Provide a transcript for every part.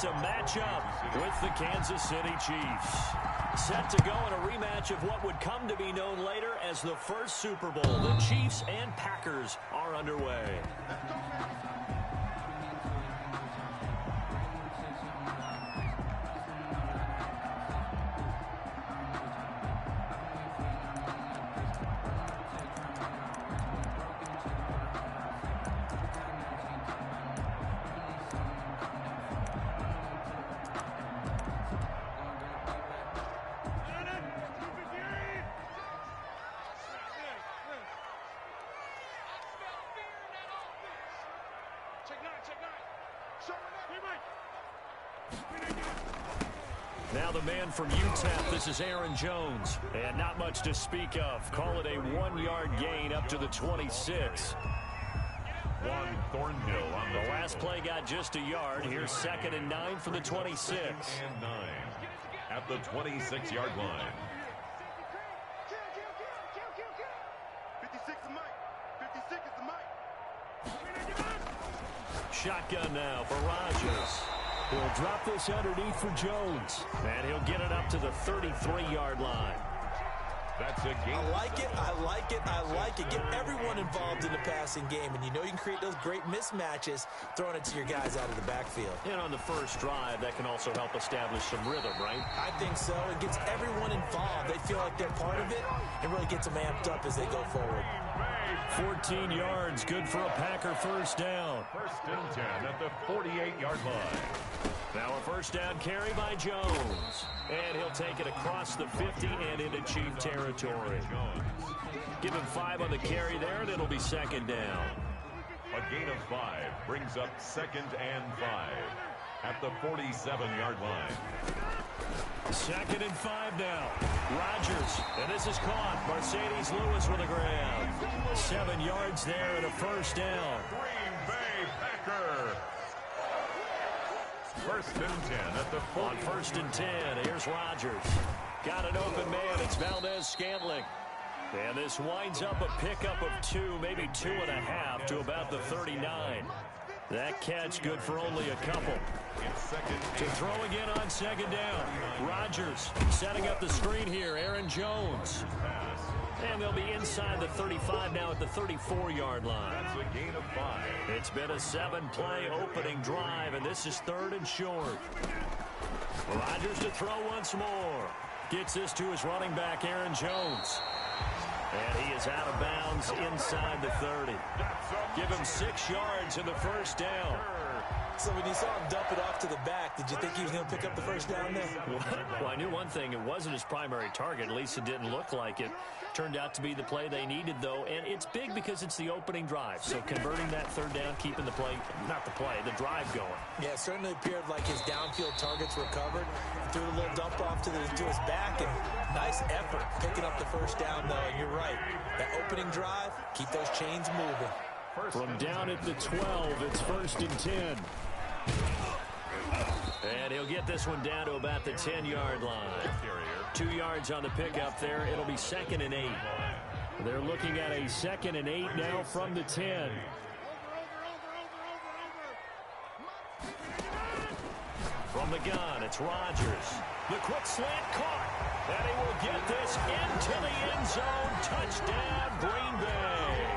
to match up with the Kansas City Chiefs. Set to go in a rematch of what would come to be known later as the first Super Bowl. The Chiefs and Packers are underway. Now the man from UTEP, this is Aaron Jones. And not much to speak of. Call it a 1-yard gain up to the 26. Juan Thornhill on the last play got just a yard. Here's 2nd and 9 for the 26. And 9 at the 26-yard line. 56 is Mike. 56 is the Mike. Shotgun now for Rodgers. He'll drop this underneath for Jones. And he'll get it up to the 33-yard line. That's a game. I like it, I like it, I like it. Get everyone involved in the passing game. And you know you can create those great mismatches throwing it to your guys out of the backfield. And on the first drive, that can also help establish some rhythm, right? I think so. It gets everyone involved. They feel like they're part of it and really gets them amped up as they go forward. 14 yards, good for a Packer first down. 1st and 10 at the 48-yard line. Now a first down carry by Jones. And he'll take it across the 50 and into Chief territory. Give him 5 on the carry there, and it'll be 2nd down. A gain of 5 brings up 2nd and 5 at the 47-yard line. 2nd and 5 now. Rodgers, and this is caught. Mercedes Lewis with a grab. 7 yards there and a first down. Green Bay Packer. 1st and 10 at the 40. On 1st and 10, here's Rodgers. Got an open man. It's Valdez-Scantling. And this winds up a pickup of 2, maybe 2.5 to about the 39. That catch good for only a couple. To throw again on 2nd down. Rodgers setting up the screen here. Aaron Jones. And they'll be inside the 35 now at the 34-yard line. That's a gain of 5. It's been a 7-play opening drive, and this is 3rd and short. Rodgers to throw once more. Gets this to his running back, Aaron Jones. And he is out of bounds inside the 30. Give him 6 yards in the first down. So when you saw him dump it off to the back, did you think he was going to pick up the first down there? Well, I knew one thing. It wasn't his primary target. At least it didn't look like it. Turned out to be the play they needed, though. And it's big because it's the opening drive. So converting that 3rd down, keeping the play, not the play, the drive going. Yeah, it certainly appeared like his downfield targets were covered. Threw a little dump off to his back, and nice effort picking up the first down, though. And you're right. That opening drive, keep those chains moving. From down at the 12, it's 1st and 10. And he'll get this one down to about the 10-yard line. 2 yards on the pickup there. It'll be 2nd and 8. They're looking at a 2nd and 8 now from the 10. From the gun, it's Rodgers. The quick slant caught. And he will get this into the end zone. Touchdown, Green Bay.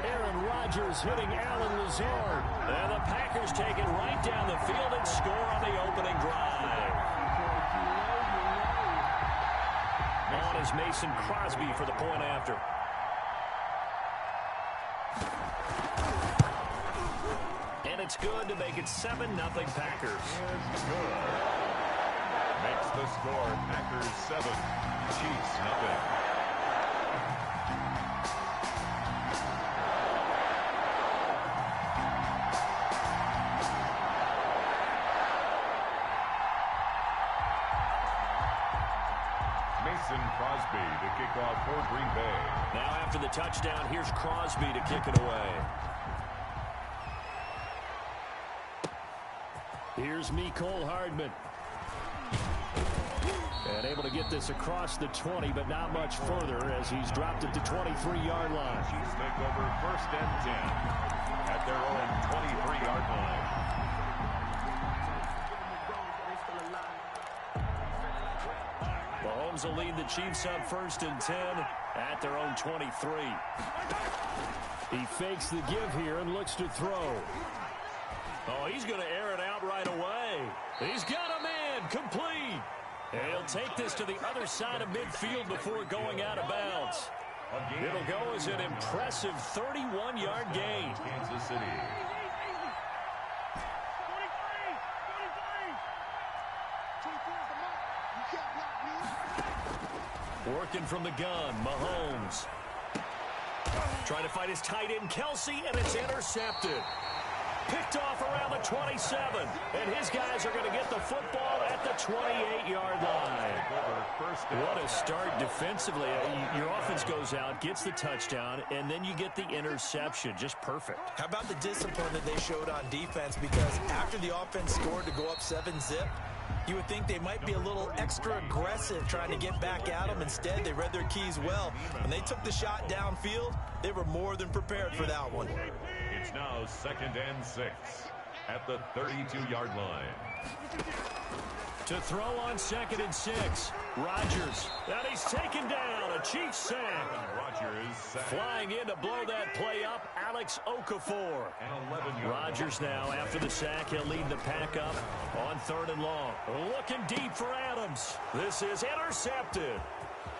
Aaron Rodgers hitting Alan Lazard. And the Packers take it right down the field and score on the opening drive. On is Mason Crosby for the point after. And it's good to make it 7-0 Packers. Good. Makes the score Packers 7, Chiefs 0. Crosby to kick off for Green Bay. Now after the touchdown, here's Crosby to kick it away. Here's Mecole Hardman. And able to get this across the 20, but not much further as he's dropped at the 23-yard line. Chiefs take over 1st and 10 at their own 23-yard line. Mahomes will lead the Chiefs up 1st and 10 at their own 23. He fakes the give here and looks to throw. Oh, he's going to air it out right away. He's got a man complete. And he'll take this to the other side of midfield before going out of bounds. It'll go as an impressive 31-yard gain. Kansas City. Working from the gun, Mahomes. Trying to fight his tight end, Kelsey, and it's intercepted. Picked off around the 27, and his guys are going to get the football at the 28-yard line. What a start defensively. Your offense goes out, gets the touchdown, and then you get the interception. Just perfect. How about the discipline that they showed on defense? Because after the offense scored to go up 7-zip, you would think they might be a little extra aggressive trying to get back at them. Instead, they read their keys well. When they took the shot downfield, they were more than prepared for that one. It's now 2nd and 6 at the 32-yard line. To throw on 2nd and 6, Rodgers. And he's taken down. A Chiefs sack. Rodgers sack. Flying in to blow that play up, Alex Okafor. Rodgers now, after the sack, he'll lead the pack up on 3rd and long. Looking deep for Adams. This is intercepted.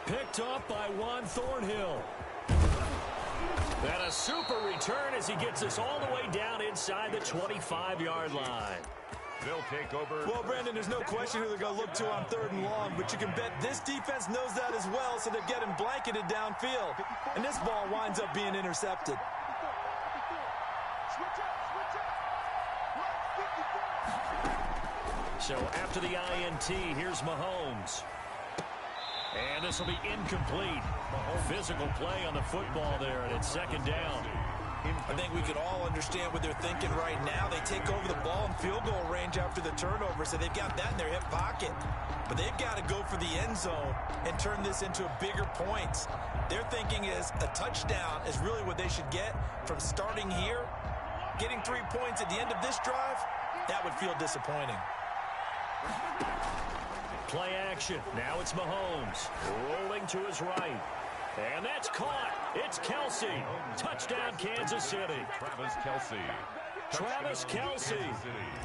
Picked up by Juan Thornhill. And a super return as he gets us all the way down inside the 25-yard line. They'll take over. Well, Brandon, there's no question who they're going to look to on 3rd and long, but you can bet this defense knows that as well, so they're getting blanketed downfield. And this ball winds up being intercepted. So after the INT, here's Mahomes. And this will be incomplete. Physical play on the football there, and it's 2nd down. I think we can all understand what they're thinking right now. They take over the ball in field goal range after the turnover, so they've got that in their hip pocket. But they've got to go for the end zone and turn this into a bigger points. Their thinking is a touchdown is really what they should get from starting here. Getting 3 points at the end of this drive, that would feel disappointing. Play action. Now it's Mahomes. Rolling to his right. And that's caught. It's Kelsey. Touchdown, Kansas City. Travis Kelce. Travis Kelce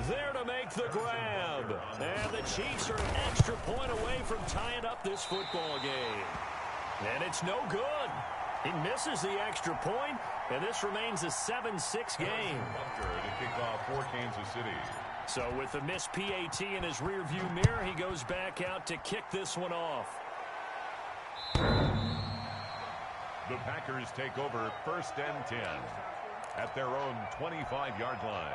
there to make the grab. And the Chiefs are an extra point away from tying up this football game. And it's no good. He misses the extra point, and this remains a 7-6 game. To kick off for Kansas City. So with the missed PAT in his rearview mirror, he goes back out to kick this one off. The Packers take over 1st and 10 at their own 25-yard line.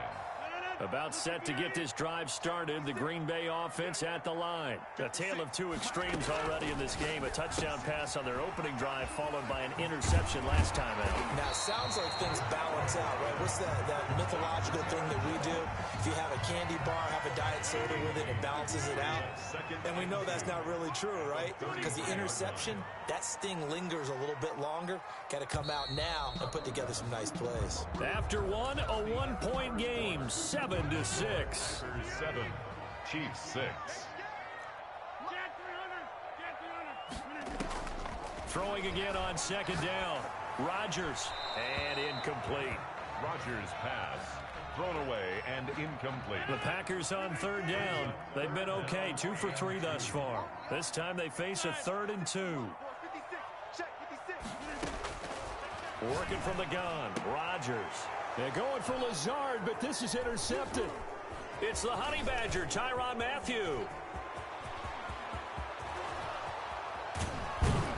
About set to get this drive started, the Green Bay offense at the line. A tale of two extremes already in this game. A touchdown pass on their opening drive followed by an interception last time out. Now, it sounds like things balance out, right? What's that mythological thing that we do? If you have a candy bar, have a diet soda with it, it balances it out. And we know that's not really true, right? Because the interception, that sting lingers a little bit longer. Got to come out now and put together some nice plays. After one, a one-point game, 7-6. 7, Chiefs 6. Throwing again on 2nd down. Rodgers, and incomplete. Rodgers pass, thrown away and incomplete. The Packers on 3rd down. They've been okay, 2 for 3 thus far. This time they face a 3rd and 2. Working from the gun, Rodgers. They're going for Lazard, but this is intercepted. It's the Honey Badger, Tyrann Mathieu.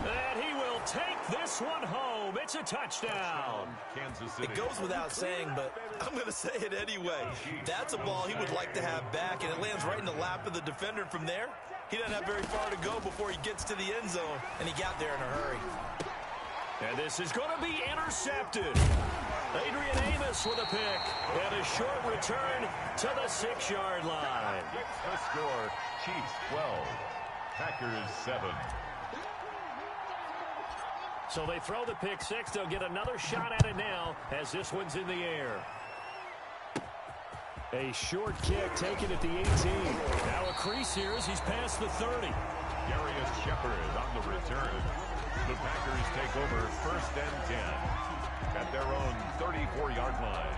And he will take this one home. It's a touchdown. Kansas City. It goes without saying, but I'm going to say it anyway. That's a ball he would like to have back, and it lands right in the lap of the defender from there. He doesn't have very far to go before he gets to the end zone, and he got there in a hurry. And this is going to be intercepted. Adrian Amos with a pick. And a short return to the 6-yard line. The score, Chiefs 12, Packers 7. So they throw the pick 6. They'll get another shot at it now as this one's in the air. A short kick taken at the 18. Now a crease here as he's past the 30. Darius Shepherd on the return. The Packers take over 1st and 10 at their own 34-yard line.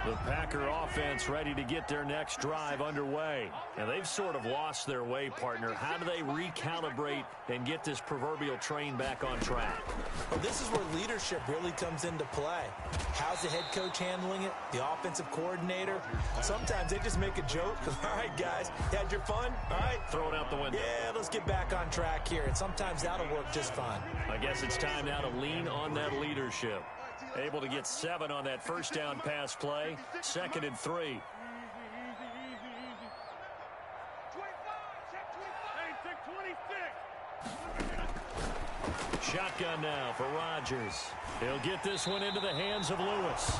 The Packer offense ready to get their next drive underway. And they've sort of lost their way, partner. How do they recalibrate and get this proverbial train back on track? Well, this is where leadership really comes into play. How's the head coach handling it? The offensive coordinator? Sometimes they just make a joke. All right, guys, you had your fun? All right. Throw it out the window. Yeah, let's get back on track here. And sometimes that'll work just fine. I guess it's time now to lean on that leadership. Able to get 7 on that first down pass play. 2nd and 3. Shotgun now for Rodgers. He'll get this one into the hands of Lewis.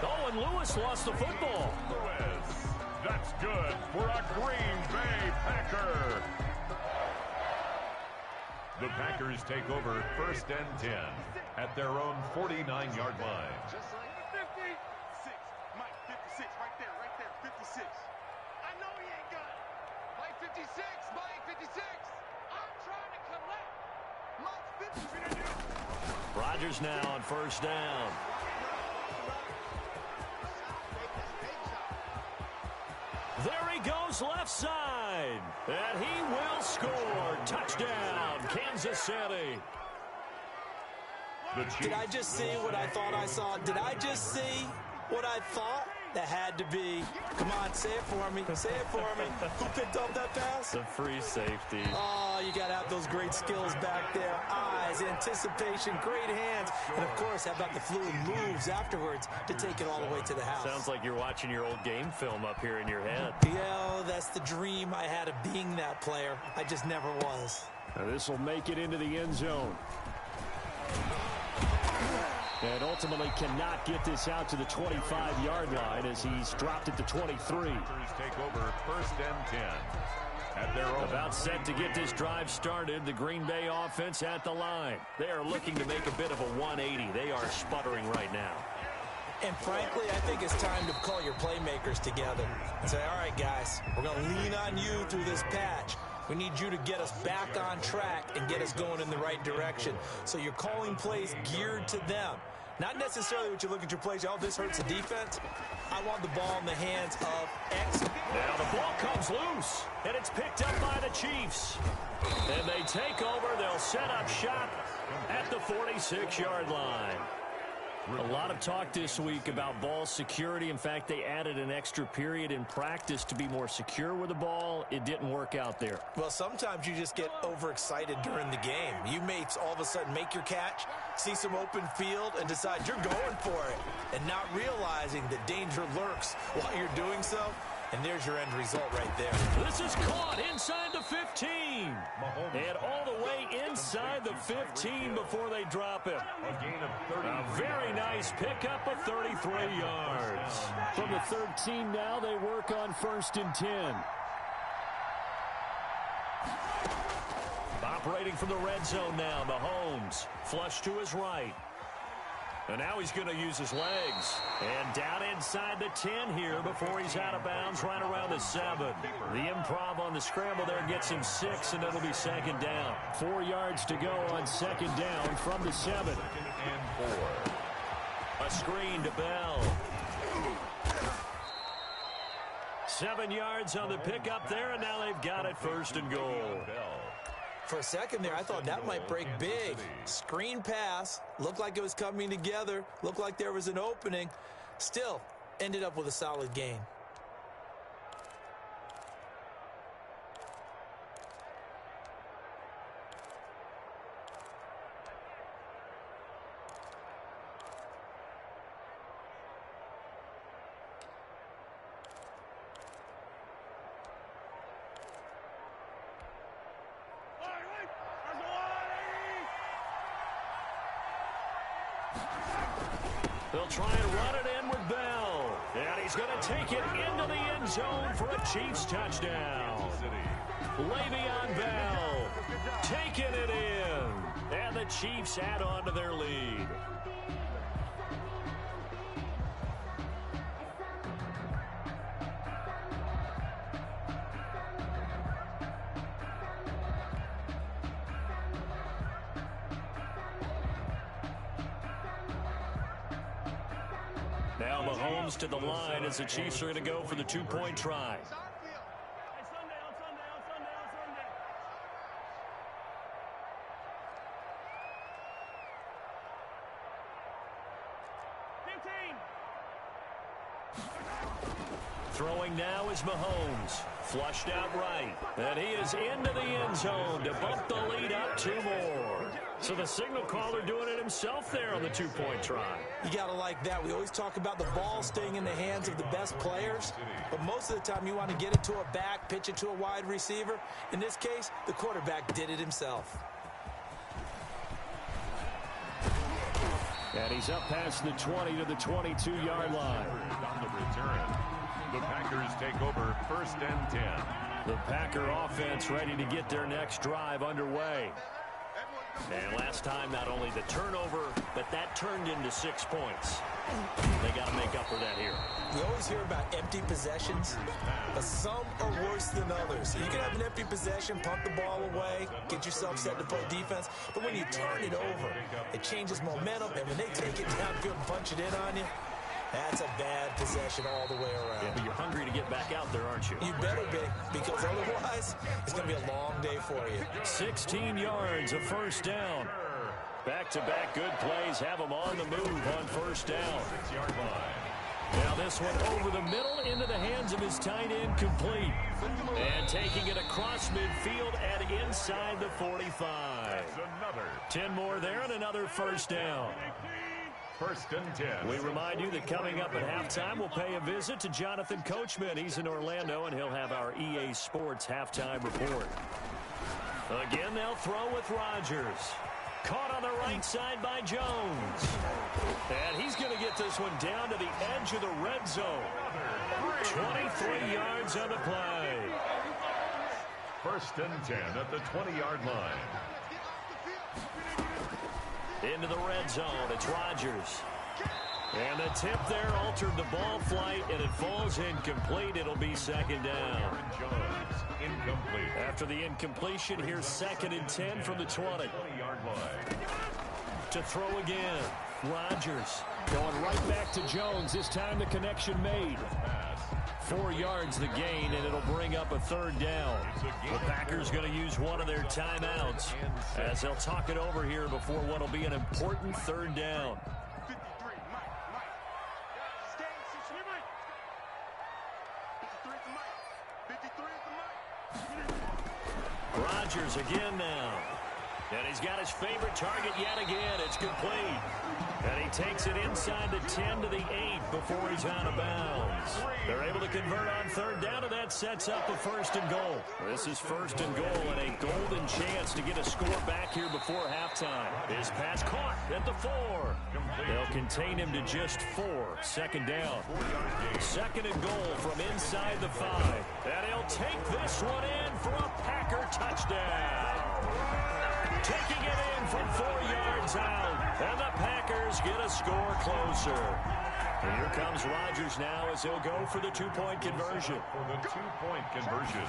Oh, and Lewis lost the football. Lewis. That's good for a Green Bay Packer. The Packers take over 1st and 10 at their own 49-yard line. Just like 56. Mike, 56, right there, 56. I know he ain't got it. Mike, 56, Mike, 56. I'm trying to collect. Mike, 50. Rodgers now on 1st down. There he goes left side. And he will score. Touchdown, Kansas City. Did I just see what I thought I saw? Did I just see what I thought? That had to be. Come on, say it for me. Say it for me. Who picked up that pass? The free safety. Oh, you got to have those great skills back there. Eyes, anticipation, great hands. And, of course, how about the fluid moves afterwards to take it all the way to the house? Sounds like you're watching your old game film up here in your head. Yeah, that's the dream I had of being that player. I just never was. Now this will make it into the end zone. And ultimately cannot get this out to the 25-yard line as he's dropped it to 23. Packers take over 1st and 10 at their own. About set to get this drive started. The Green Bay offense at the line. They are looking to make a bit of a 180. They are sputtering right now. And frankly, I think it's time to call your playmakers together and say, all right, guys, we're going to lean on you through this patch. We need you to get us back on track and get us going in the right direction. So you're calling plays geared to them. Not necessarily what you look at your plays, oh, this hurts the defense. I want the ball in the hands of X. Now the ball comes loose, and it's picked up by the Chiefs. And they take over. They'll set up shop at the 46-yard line. A lot of talk this week about ball security. In fact, they added an extra period in practice to be more secure with the ball. It didn't work out there. Well, sometimes you just get overexcited during the game. You may all of a sudden make your catch, see some open field, and decide you're going for it, and not realizing that danger lurks while you're doing so. And there's your end result right there. This is caught inside the 15. And all the way inside the 15 before they drop him. A gain of 30. A very nice pickup of 33 yards. From the 13 now, they work on 1st and 10. Operating from the red zone now, Mahomes. Flush to his right. And now he's going to use his legs. And down inside the 10 here before he's out of bounds right around the 7. The improv on the scramble there gets him 6, and it'll be 2nd down. 4 yards to go on 2nd down from the 7. 2nd and 4. A screen to Bell. 7 yards on the pickup there, and now they've got it 1st and goal. For a second there, I thought that might break big. Screen pass, looked like it was coming together, looked like there was an opening. Still, ended up with a solid gain. They'll try and run it in with Bell. And he's going to take it into the end zone for a Chiefs touchdown. Le'Veon Bell taking it in. And the Chiefs add on to their lead. Now Mahomes to the line as the Chiefs are going to go for the two-point try. Throwing now is Mahomes. Flushed out right. And he is into the end zone to bump the lead up 2 more. So the signal caller doing it himself there on the two-point try. You got to like that. We always talk about the ball staying in the hands of the best players. But most of the time you want to get it to a back, pitch it to a wide receiver. In this case, the quarterback did it himself. And he's up past the 20 to the 22-yard line. On the return, the Packers take over 1st and 10. The Packer offense ready to get their next drive underway. And last time, not only the turnover, but that turned into 6 points. They got to make up for that here. We always hear about empty possessions, but some are worse than others. You can have an empty possession, pump the ball away, get yourself set to play defense, but when you turn it over, it changes momentum, and when they take it downfield and punch it in on you, that's a bad possession all the way around. Yeah, but you're hungry to get back out there, aren't you? You better be, because otherwise, it's going to be a long day for you. 16 yards, a first down. Back-to-back good plays have them on the move on first down. 6-yard line. Now this one over the middle into the hands of his tight end, complete. And taking it across midfield and inside the 45. 10 more there and another first down. 1st and 10. We remind you that coming up at halftime, we'll pay a visit to Jonathan Coachman. He's in Orlando, and he'll have our EA Sports halftime report. Again, they'll throw with Rodgers. Caught on the right side by Jones. And he's going to get this one down to the edge of the red zone. 23 yards on the play. 1st and 10 at the 20-yard line. Into the red zone, it's Rodgers. And the tip there altered the ball flight, and it falls incomplete. It'll be 2nd down. Jones, incomplete. After the incompletion, here's 2nd and 10 from the 20. 20-yard line. To throw again, Rodgers. Going right back to Jones. This time the connection made. 4 yards the gain, and it'll bring up a 3rd down. The Packers going to use one of their timeouts as they'll talk it over here before what will be an important 3rd down. Rodgers again now. And he's got his favorite target yet again. It's complete. And he takes it inside the 10 to the 8 before he's out of bounds. They're able to convert on 3rd down, and that sets up a 1st and goal. This is 1st and goal and a golden chance to get a score back here before halftime. His pass caught at the 4. They'll contain him to just 4. 2nd down. 2nd and goal from inside the 5. And he'll take this one in for a Packer touchdown. Taking it in from 4 yards out. And the Packers get a score closer. And here comes Rodgers now as he'll go for the 2-point conversion. For the 2-point conversion.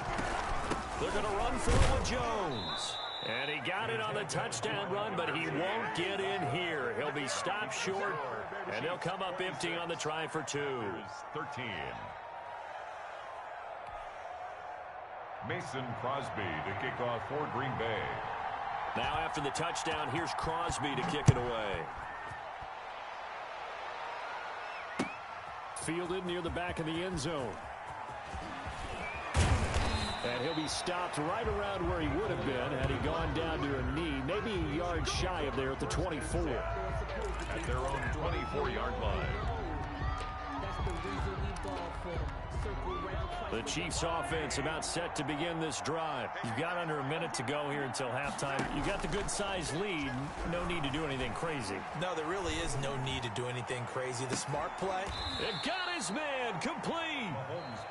They're going to run for it with Jones. And he got it on the touchdown run, but he won't get in here. He'll be stopped short, and they'll come up empty on the try for 2. 13. Mason Crosby to kick off for Green Bay. Now after the touchdown, here's Crosby to kick it away. Fielded near the back of the end zone. And he'll be stopped right around where he would have been had he gone down to a knee, maybe a yard shy of there at the 24. At their own 24-yard line. The Chiefs offense about set to begin this drive. You've got under a minute to go here until halftime. You've got the good-sized lead. No need to do anything crazy. No, there really is no need to do anything crazy. The smart play. It got his man complete.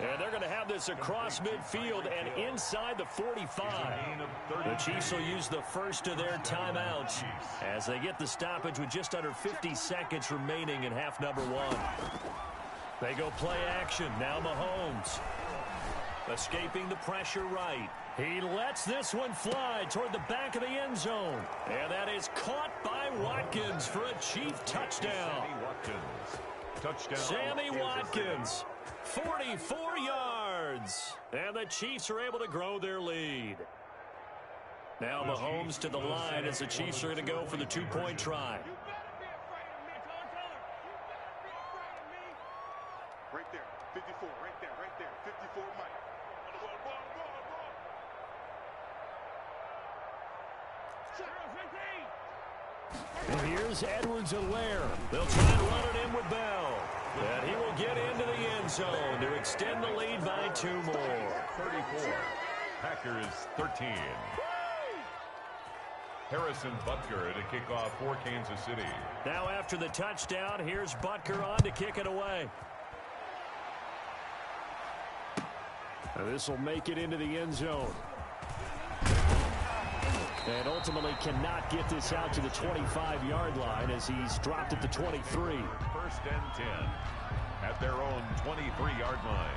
And they're going to have this across midfield and inside the 45. The Chiefs will use the first of their timeouts as they get the stoppage with just under 50 seconds remaining in half number 1. They go play action. Now Mahomes. Escaping the pressure right. He lets this one fly toward the back of the end zone. And that is caught by Watkins for a Chief touchdown. Touchdown. Sammy Watkins, 44 yards. And the Chiefs are able to grow their lead. Now Mahomes to the line as the Chiefs are going to go for the two-point try. Right there, 54, right there, 54, Mike. And here's Edwards-Helaire. They'll try and run it in with Bell. And he will get into the end zone to extend the lead by 2 more. 34. Packers 13. Harrison Butker to kick off for Kansas City. Now after the touchdown, here's Butker on to kick it away. And this will make it into the end zone. And ultimately cannot get this out to the 25-yard line as he's dropped at the 23. First and 10 at their own 23-yard line.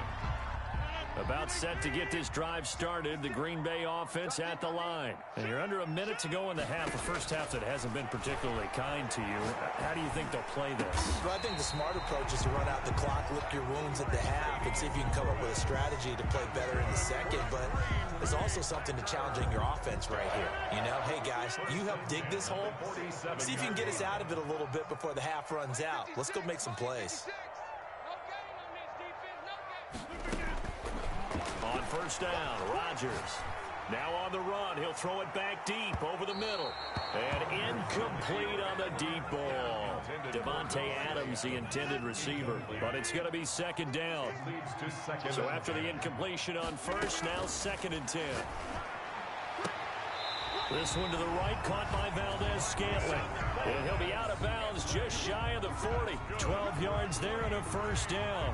About set to get this drive started, the Green Bay offense at the line. And you're under a minute to go in the half, a first half that hasn't been particularly kind to you. How do you think they'll play this? Well, I think the smart approach is to run out the clock, lick your wounds at the half, and see if you can come up with a strategy to play better in the second. But there's also something to challenging your offense right here. You know, hey, guys, you help dig this hole. See if you can get us out of it a little bit before the half runs out. Let's go make some plays. On first down, Rodgers. Now on the run, he'll throw it back deep over the middle. And incomplete on the deep ball. Devontae Adams, the intended receiver. But it's going to be second down. So after the incompletion on first, now second and 10. This one to the right, caught by Valdez-Scantling. And he'll be out of bounds just shy of the 40. 12 yards there and a first down.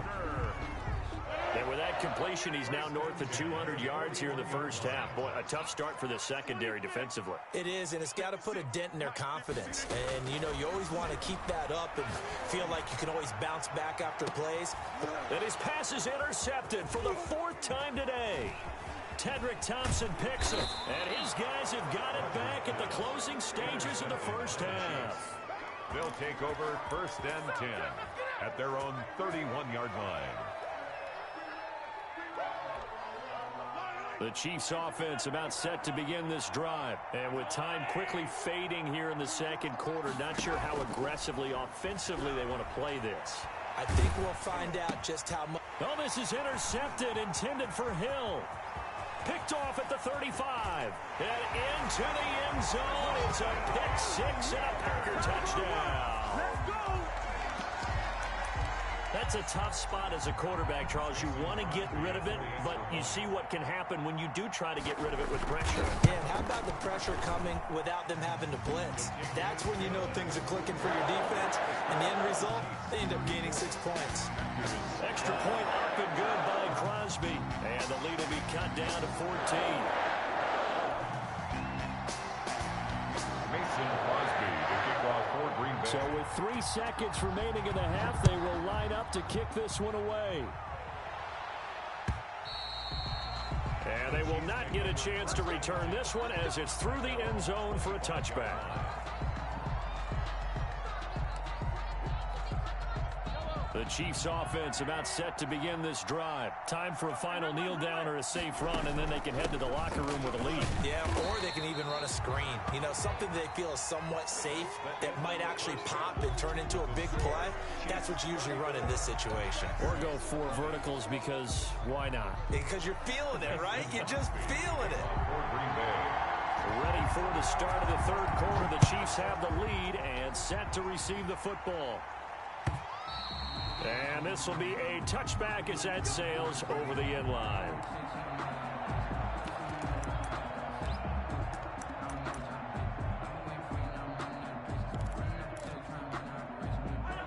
And with that completion, he's now north of 200 yards here in the first half. Boy, a tough start for the secondary defensively. It is, and it's got to put a dent in their confidence. And, you know, you always want to keep that up and feel like you can always bounce back after plays. And his pass is intercepted for the 4th time today. Tedrick Thompson picks him, and his guys have got it back at the closing stages of the first half. They'll take over first and 10 at their own 31-yard line. The Chiefs offense about set to begin this drive. And with time quickly fading here in the second quarter, not sure how aggressively, offensively they want to play this. I think we'll find out just how much. Oh, this is intercepted, intended for Hill. Picked off at the 35. And into the end zone. It's a pick six and a Packer touchdown. Let's go! That's a tough spot as a quarterback, Charles. You want to get rid of it, but you see what can happen when you do try to get rid of it with pressure. Yeah, and how about the pressure coming without them having to blitz? That's when you know things are clicking for your defense, and the end result, they end up gaining 6 points. Extra point up and good by Crosby, and the lead will be cut down to 14. Mason Crosby to kick off for Green Bay. So with 3 seconds remaining in the half, they will line up to kick this one away. And they will not get a chance to return this one as it's through the end zone for a touchback. The Chiefs offense about set to begin this drive. Time for a final kneel down or a safe run, and then they can head to the locker room with a lead. Yeah, or they can even run a screen. You know, something they feel is somewhat safe that might actually pop and turn into a big play. That's what you usually run in this situation. Or go 4 verticals because why not? Because you're feeling it, right? You're just feeling it. For Green Bay. Ready for the start of the third quarter. The Chiefs have the lead and set to receive the football. And this will be a touchback as that sails over the end line.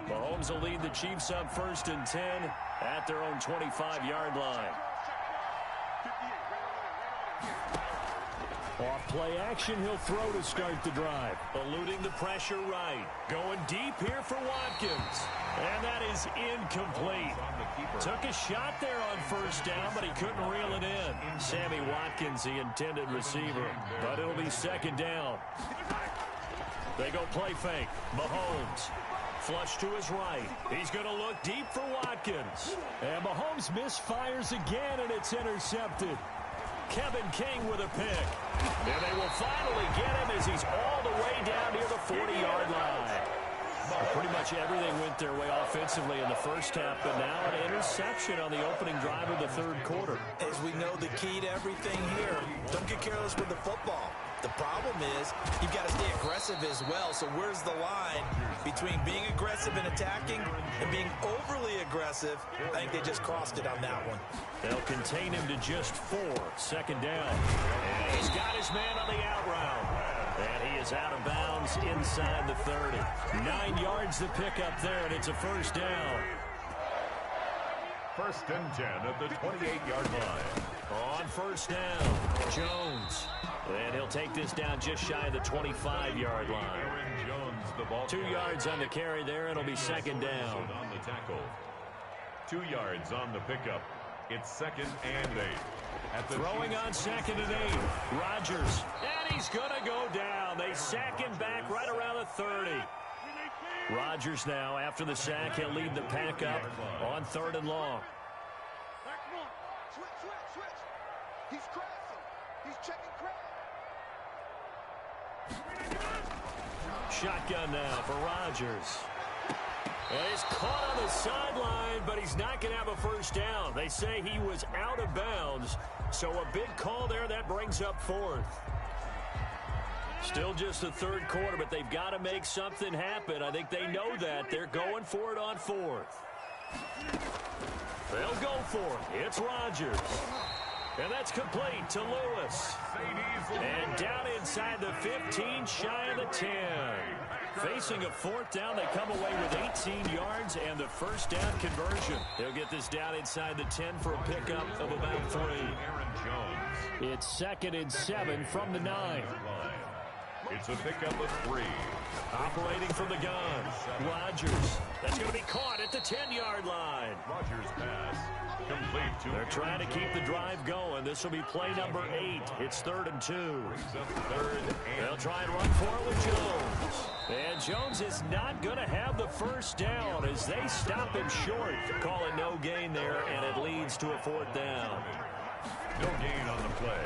Mahomes will lead the Chiefs up first and 10 at their own 25-yard line. Off play action, he'll throw to start the drive. Eluding the pressure right. Going deep here for Watkins. And that is incomplete. Took a shot there on first down, but he couldn't reel it in. Sammy Watkins, the intended receiver. But it'll be second down. They go play fake. Mahomes Flush to his right. He's going to look deep for Watkins. And Mahomes misfires again, and it's intercepted. Kevin King with a pick. And they will finally get him as he's all the way down near the 40-yard line. Pretty much everything went their way offensively in the first half, but now an interception on the opening drive of the third quarter. As we know, the key to everything here, don't get careless with the football. The problem is you've got to stay aggressive as well. So where's the line between being aggressive and attacking and being overly aggressive? I think they just crossed it on that one. They'll contain him to just 4. Second down. And he's got his man on the out route. And he is out of bounds inside the 30. 9 yards to pick up there, and it's a first down. First and 10 at the 28-yard line. On first down, Jones. And he'll take this down just shy of the 25-yard line. Aaron Jones, the ball 2 yards on the carry there. It'll be second down. On the tackle. 2 yards on the pickup. It's second and 8. Throwing on second and 8. Rodgers. And he's going to go down. They sack him back right around the 30. Rodgers now, after the sack, he'll lead the pack up on 3rd and long. Come on. Switch. He's crossing. He's checking crack. Shotgun now for Rodgers. And he's caught on the sideline, but he's not going to have a first down. They say he was out of bounds, so a big call there. That brings up 4th. Still just the third quarter, but they've got to make something happen. I think they know that. They're going for it on 4th. They'll go for it. It's Rodgers. And that's complete to Lewis. And down inside the 15, shy of the 10. Facing a 4th down, they come away with 18 yards and the first down conversion. They'll get this down inside the 10 for a pickup of about 3. Aaron Jones. It's second and 7 from the 9. It's a pickup of 3. Operating from the gun, Rodgers. That's going to be caught at the 10-yard line. Rodgers' pass. Complete to They're trying to keep the drive going. This will be play number 8. It's 3rd and 2. They'll try and run for it with Jones. And Jones is not going to have the first down as they stop him short. Call it no gain there, and it leads to a 4th down. No gain on the play.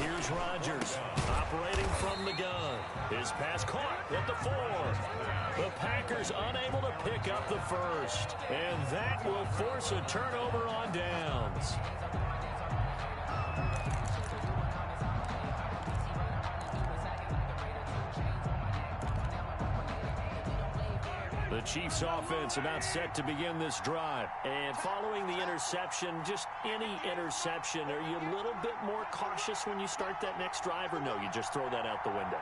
Here's Rodgers operating from the gun. His pass caught at the 4. The Packers unable to pick up the first. And that will force a turnover on downs. The Chiefs offense about set to begin this drive. And following the interception, just any interception, are you a little bit more cautious when you start that next drive, or no, you just throw that out the window?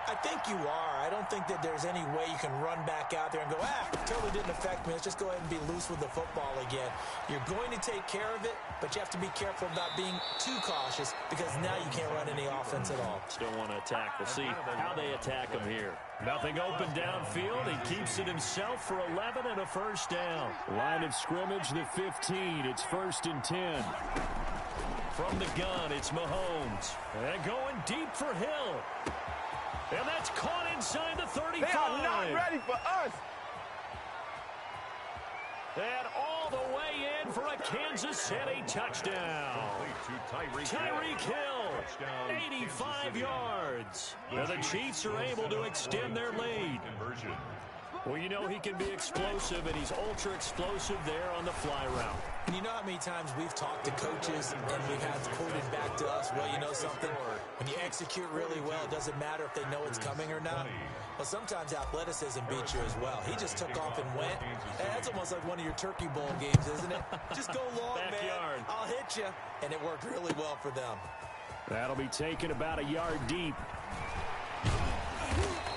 I think you are. I don't think that there's any way you can run back out there and go, totally didn't affect me. Let's just go ahead and be loose with the football again. You're going to take care of it, but you have to be careful about being too cautious because now you can't run any offense at all. Still want to attack. We'll see how they attack him here. Nothing open downfield. He keeps it himself for 11 and a first down. Line of scrimmage, the 15. It's 1st and 10. From the gun, it's Mahomes. And going deep for Hill. And that's caught inside the 35. They are not ready for us. And all the way in for a Kansas City touchdown. Tyreek Hill, 85 yards. And the Chiefs are able to extend their lead. Well, you know he can be explosive, and he's ultra-explosive there on the fly route. And you know how many times we've talked to coaches and we've had quoted back to us, well, you know something? When you execute really well, it doesn't matter if they know it's coming or not. Well, sometimes athleticism beats you as well. He just took off and went. Hey, that's almost like one of your Turkey Bowl games, isn't it? Just go long, Backyard. man. I'll hit you. And it worked really well for them. That'll be taken about a yard deep.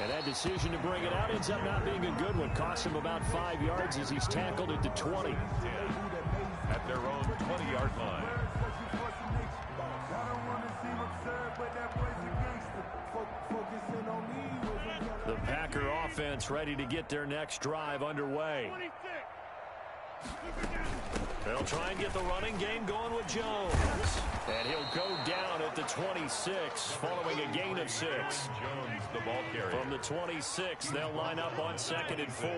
And that decision to bring it out ends up not being a good one. Costs him about 5 yards as he's tackled at the 20. At their own 20-yard line. The Packer offense ready to get their next drive underway. They'll try and get the running game going with Jones. And he'll go down at the 26 following a gain of 6. Jones, the ball carrier. From the 26, they'll line up on 2nd and 4.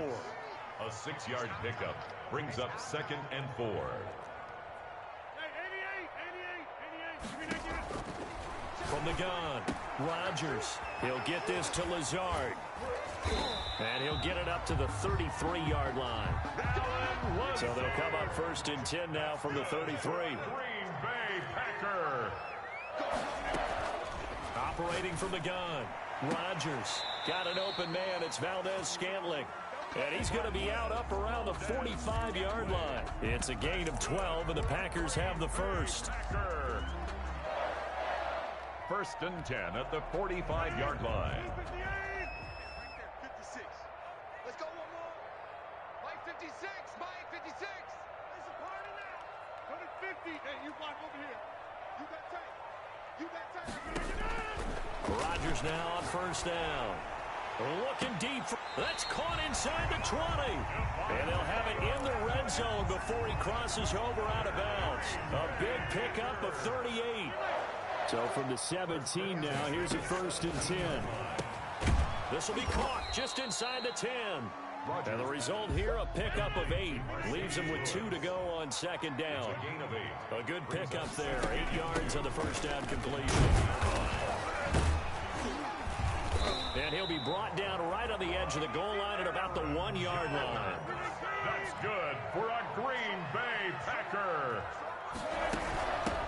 A 6-yard pickup brings up 2nd and 4. From the gun, Rodgers. He'll get this to Lazard. And he'll get it up to the 33-yard line. So they'll come up 1st and 10 now from the 33. Green Bay Packer. Operating from the gun, Rodgers. Got an open man. It's Valdez-Scantling. And he's going to be out up around the 45-yard line. It's a gain of 12, and the Packers have the first. 1st and 10 at the 45-yard line. Let's go one more. Mike 56. Mike 56. It's a party now. Go to 50. Hey, you block over here. You got tight. You got tight. Rodgers now on 1st down. Looking deep. That's caught inside the 20. And they'll have it in the red zone before he crosses over out of bounds. A big pickup of 38. So from the 17 now, here's a 1st and 10. This will be caught just inside the 10. And the result here, a pickup of 8. Leaves him with 2 to go on 2nd down. A good pickup there. 8 yards on the 1st down completion. And he'll be brought down right on the edge of the goal line at about the 1-yard line. That's good for a Green Bay Packer.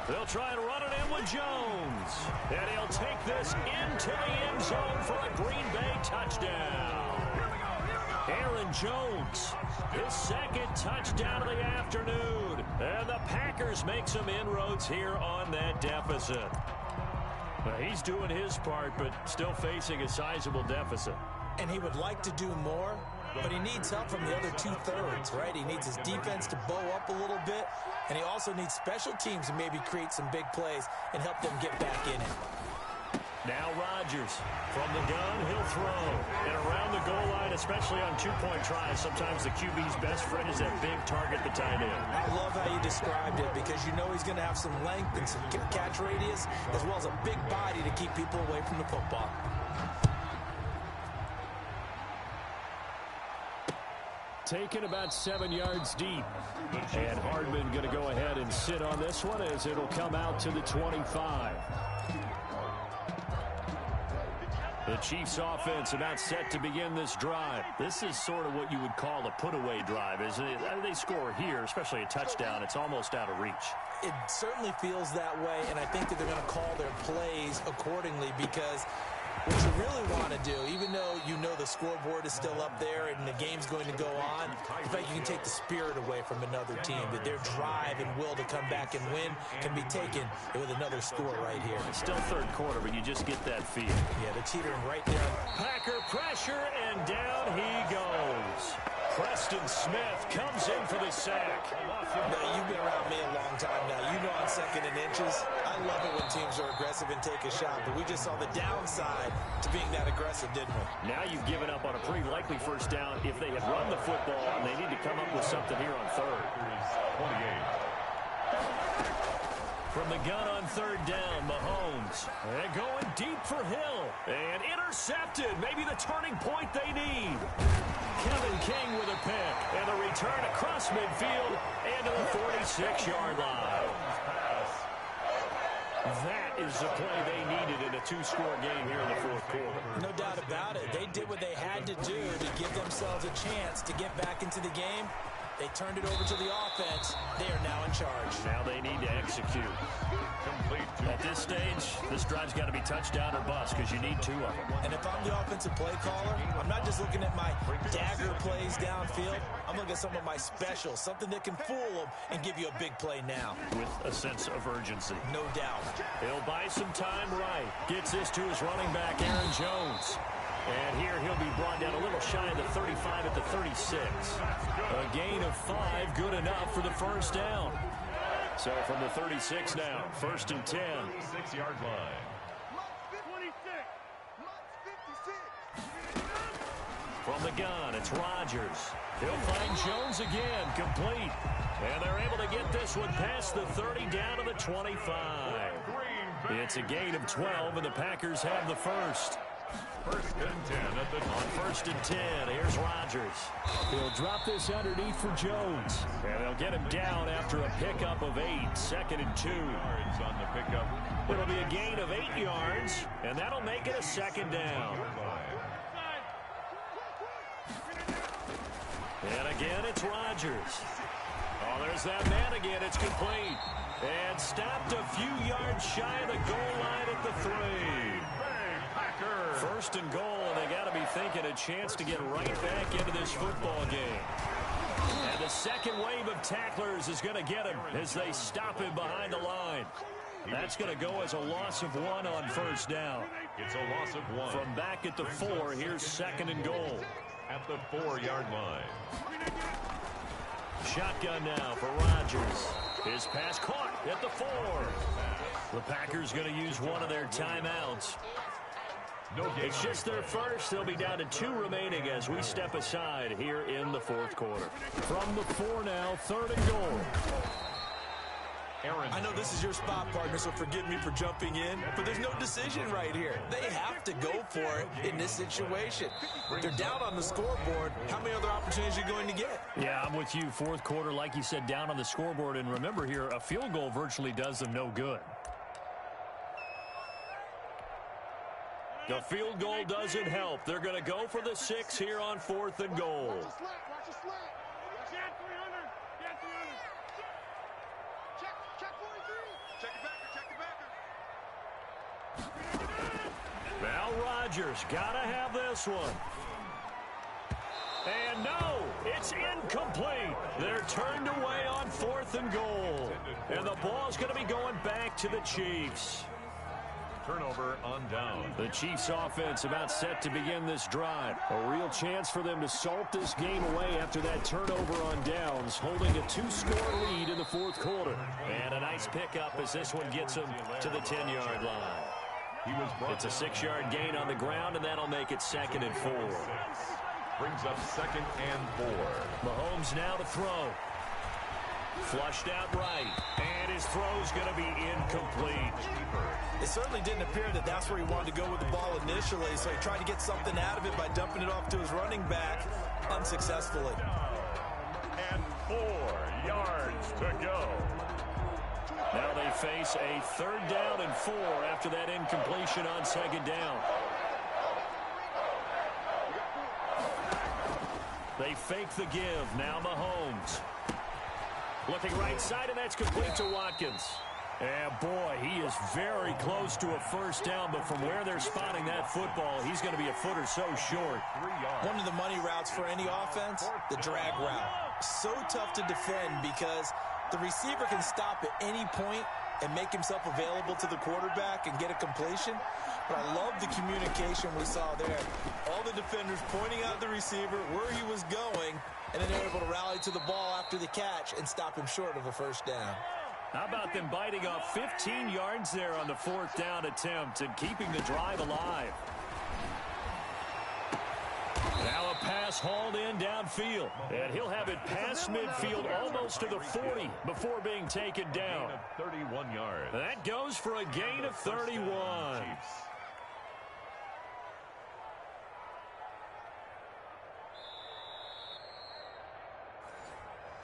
They'll try and run it in with Jones. And he'll take this into the end zone for a Green Bay touchdown. Aaron Jones, his 2nd touchdown of the afternoon. And the Packers make some inroads here on that deficit. Well, he's doing his part, but still facing a sizable deficit. And he would like to do more, but he needs help from the other 2/3, right? He needs his defense to bow up a little bit, and he also needs special teams to maybe create some big plays and help them get back in it. Now Rodgers from the gun, he'll throw. And around the goal line, especially on 2-point tries, sometimes the QB's best friend is that big target, the tight end. I love how you described it because you know he's going to have some length and some catch radius as well as a big body to keep people away from the football. Taken about 7 yards deep. And Hardman going to go ahead and sit on this one as it'll come out to the 25. The Chiefs offense about set to begin this drive. This is sort of what you would call a put-away drive, isn't it? They score here, especially a touchdown. It's almost out of reach. It certainly feels that way, and I think that they're going to call their plays accordingly because what you really want to do, even though you know the scoreboard is still up there and the game's going to go on, I think you can take the spirit away from another team, that their drive and will to come back and win can be taken with another score right here. It's still 3rd quarter, but you just get that feel. Yeah, they're teetering right there. Packer pressure, and down he goes. Preston Smith comes in for the sack. Now, you've been around me a long time now. You know on 2nd and inches, I love it when teams are aggressive and take a shot, but we just saw the downside to being that aggressive, didn't we? Now you've given up on a pretty likely 1st down if they had run the football, and they need to come up with something here on 3rd. 28. From the gun on 3rd down, Mahomes. And going deep for Hill. And intercepted. Maybe the turning point they need. Kevin King with a pick. And the return across midfield and to the 46-yard line. That is the play they needed in a 2-score game here in the 4th quarter. No doubt about it. They did what they had to do to give themselves a chance to get back into the game. They turned it over to the offense. They are now in charge. Now they need to execute. At this stage, this drive's got to be touchdown or bust because you need 2 of them. And if I'm the offensive play caller, I'm not just looking at my dagger plays downfield. I'm looking at some of my specials, something that can fool them and give you a big play now. With a sense of urgency. No doubt. He'll buy some time right. Gets this to his running back, Aaron Jones. And here he'll be brought down a little shy of the 35 at the 36. A gain of 5, good enough for the 1st down. So from the 36 now, 1st and 10. 6-yard line. From the gun, it's Rodgers. He'll find Jones again, complete. And they're able to get this one past the 30 down to the 25. It's a gain of 12, and the Packers have the first. First and 10 at the On 1st and 10, here's Rodgers. He'll drop this underneath for Jones. And they'll get him down after a pickup of 8. 2nd and 2. yards on the pickup. It'll be a gain of 8 yards, and that'll make it a 2nd down. And again, it's Rodgers. Oh, there's that man again. It's complete. And stopped a few yards shy of the goal line at the 3. First and goal, and they got to be thinking a chance to get right back into this football game. And the second wave of tacklers is going to get him as they stop him behind the line. That's going to go as a loss of 1 on 1st down. It's a loss of 1. From back at the 4, here's 2nd and goal. At the 4-yard line. Shotgun now for Rodgers. His pass caught at the 4. The Packers going to use one of their timeouts. It's just their first. They'll be down to 2 remaining as we step aside here in the 4th quarter. From the 4 now, 3rd and goal. I know this is your spot, partner, so forgive me for jumping in, but there's no decision right here. They have to go for it in this situation. They're down on the scoreboard. How many other opportunities are you going to get? Yeah, I'm with you. 4th quarter, like you said, down on the scoreboard. And remember here, a field goal virtually does them no good. The field goal doesn't help. They're going to go for the 6 here on 4th and goal. Now Rodgers got to have this one. And no, it's incomplete. They're turned away on 4th and goal. And the ball's going to be going back to the Chiefs. Turnover on down. The Chiefs offense about set to begin this drive. A real chance for them to salt this game away after that turnover on downs, holding a 2-score lead in the 4th quarter. And a nice pickup as this one gets them to the 10-yard line. It's a 6-yard gain on the ground, and that'll make it 2nd and 4. Brings up 2nd and 4. Mahomes now to throw. Flushed out right. And his throw's going to be incomplete. It certainly didn't appear that that's where he wanted to go with the ball initially, so he tried to get something out of it by dumping it off to his running back unsuccessfully. And 4 yards to go. Now they face a 3rd down and 4 after that incompletion on 2nd down. They fake the give. Now Mahomes. Looking right side, and that's complete to Watkins. And boy, he is very close to a 1st down, but from where they're spotting that football, he's going to be a foot or so short. 3 yards. One of the money routes for any offense, the drag route. So tough to defend because the receiver can stop at any point and make himself available to the quarterback and get a completion. But I love the communication we saw there. All the defenders pointing out the receiver, where he was going, and then they're able to rally to the ball after the catch and stop him short of a 1st down. How about them biting off 15 yards there on the 4th down attempt and keeping the drive alive? Now a pass hauled in downfield. And he'll have it past midfield almost to the 40 before being taken down. 31 yards. That goes for a gain of 31.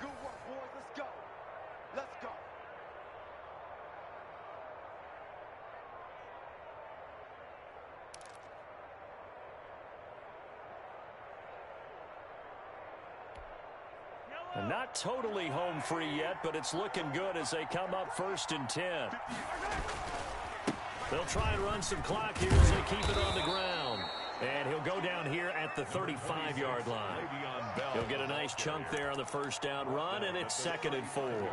Good work, boys. Let's go. Let's go. And not totally home free yet, but it's looking good as they come up 1st and 10. They'll try and run some clock here as they keep it on the ground. And he'll go down here at the 35-yard line. He'll get a nice chunk there on the 1st down run, and it's 2nd and 4.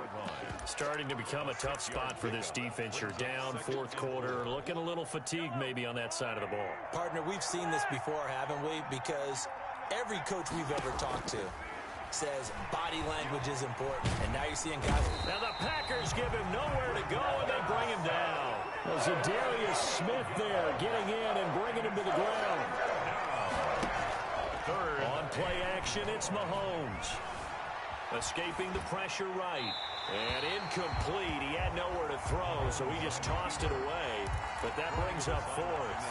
Starting to become a tough spot for this defense. You're down 4th quarter, looking a little fatigued maybe on that side of the ball. Partner, we've seen this before, haven't we? Because every coach we've ever talked to says body language is important. And now you're seeing guys. Now the Packers give him nowhere to go, and they bring him down. Well, Zadarius Smith there getting in and bringing him to the ground. Third. On play action, it's Mahomes. Escaping the pressure right. And incomplete. He had nowhere to throw, so he just tossed it away. But that brings up fourth.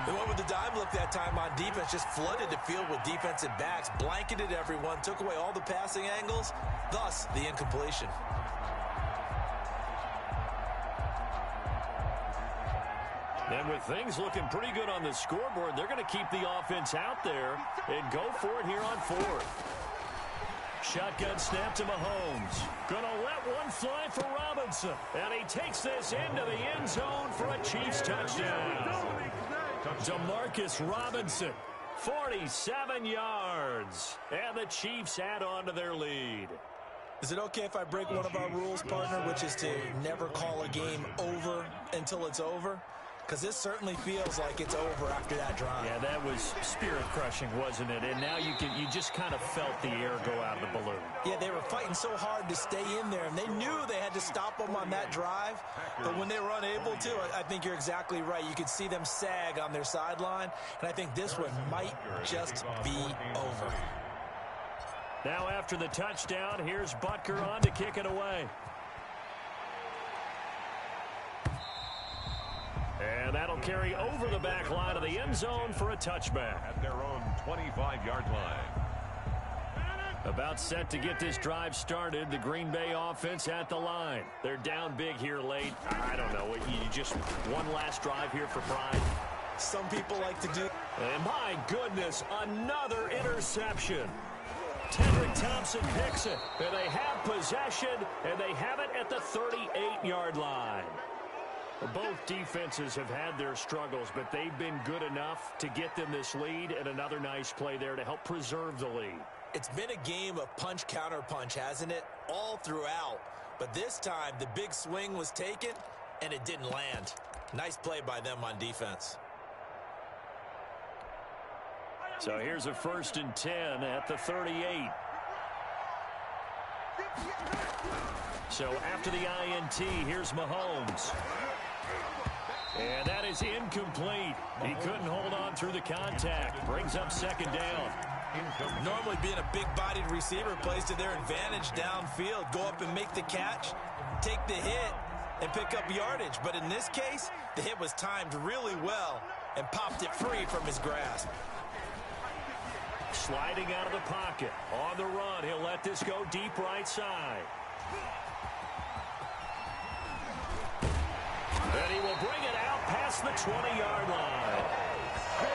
They went with the dime look that time on defense, just flooded the field with defensive backs, blanketed everyone, took away all the passing angles, thus the incompletion. And with things looking pretty good on the scoreboard, they're going to keep the offense out there and go for it here on fourth. Shotgun snap to Mahomes. Gonna let one fly for Robinson. And he takes this into the end zone for a Chiefs touchdown. Demarcus Robinson, 47 yards. And the Chiefs add on to their lead. Is it okay if I break one of our rules, partner, which is to never call a game over until it's over? Because this certainly feels like it's over after that drive. Yeah, that was spirit-crushing, wasn't it? And now you just kind of felt the air go out of the balloon. Yeah, they were fighting so hard to stay in there, and they knew they had to stop them on that drive. But when they were unable to, I think you're exactly right. You could see them sag on their sideline, and I think this one might just be over. Now after the touchdown, here's Butker on to kick it away. And that'll carry over the back line of the end zone for a touchback. At their own 25-yard line. About set to get this drive started. The Green Bay offense at the line. They're down big here late. I don't know. You just one last drive here for pride. Some people like to do. And my goodness, another interception. Tedrick Thompson picks it. And they have possession, and they have it at the 38-yard line. Both defenses have had their struggles, but they've been good enough to get them this lead, and another nice play there to help preserve the lead. It's been a game of punch-counter-punch, hasn't it? All throughout. But this time, the big swing was taken, and it didn't land. Nice play by them on defense. So here's a 1st and 10 at the 38. So after the INT, here's Mahomes. And that is incomplete. He couldn't hold on through the contact. Brings up 2nd down. Normally being a big-bodied receiver plays to their advantage downfield. Go up and make the catch, take the hit, and pick up yardage. But in this case, the hit was timed really well and popped it free from his grasp. Sliding out of the pocket. On the run, he'll let this go deep right side. And he will bring it out past the 20-yard line.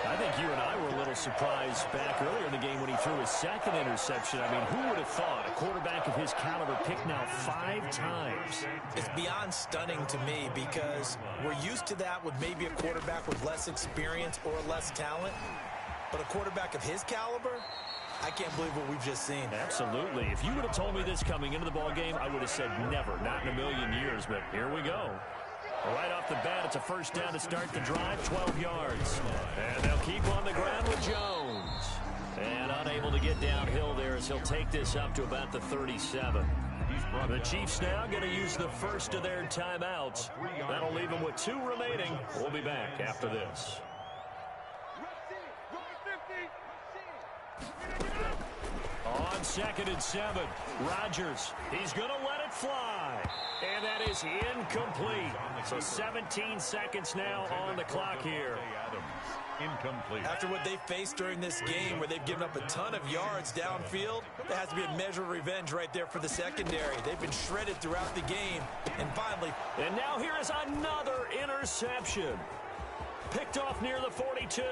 I think you and I were a little surprised back earlier in the game when he threw his 2nd interception. I mean, who would have thought a quarterback of his caliber picked now 5 times? It's beyond stunning to me because we're used to that with maybe a quarterback with less experience or less talent. But a quarterback of his caliber, I can't believe what we've just seen. Absolutely. If you would have told me this coming into the ball game, I would have said never, not in a million years. But here we go. Right off the bat, it's a 1st down to start the drive, 12 yards. And they'll keep on the ground with Jones. And unable to get downhill there as he'll take this up to about the 37. The Chiefs now going to use the first of their timeouts. That'll leave them with 2 remaining. We'll be back after this. On 2nd and 7, Rodgers, he's going to let it fly. And that is incomplete. So 17 seconds now on the clock here. Incomplete. After what they faced during this game where they've given up a ton of yards downfield, there has to be a measure of revenge right there for the secondary. They've been shredded throughout the game. And finally. And now here is another interception. Picked off near the 42.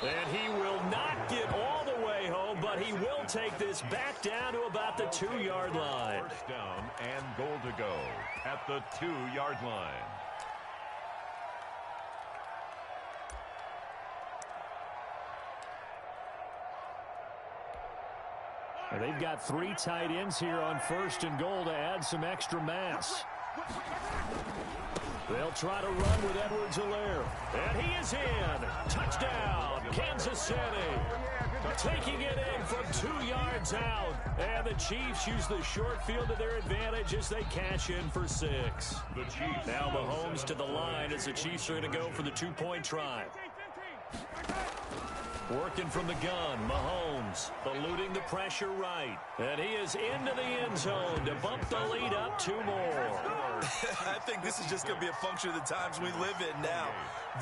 And he will not get all the way home, but he will take this back down to about the 2-yard line. 1st down and goal to go at the 2-yard line. They've got 3 tight ends here on 1st and goal to add some extra mass. They'll try to run with Edwards-Helaire. And he is in. Touchdown, Kansas City. Taking it in from 2 yards out. And the Chiefs use the short field to their advantage as they cash in for 6. The Chiefs. Now Mahomes to the line as the Chiefs are going to go for the 2-point try. Working from the gun, Mahomes eluding the pressure right. And he is into the end zone to bump the lead up 2 more. I think this is just going to be a function of the times we live in now.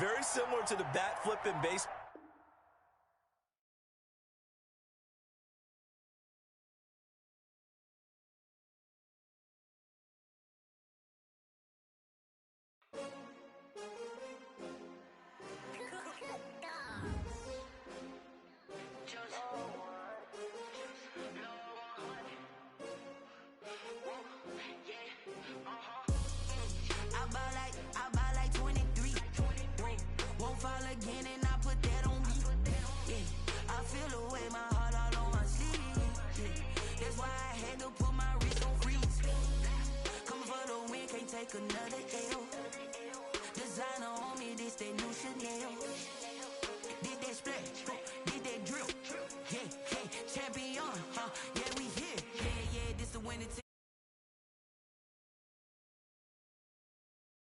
Very similar to the bat flip in baseball.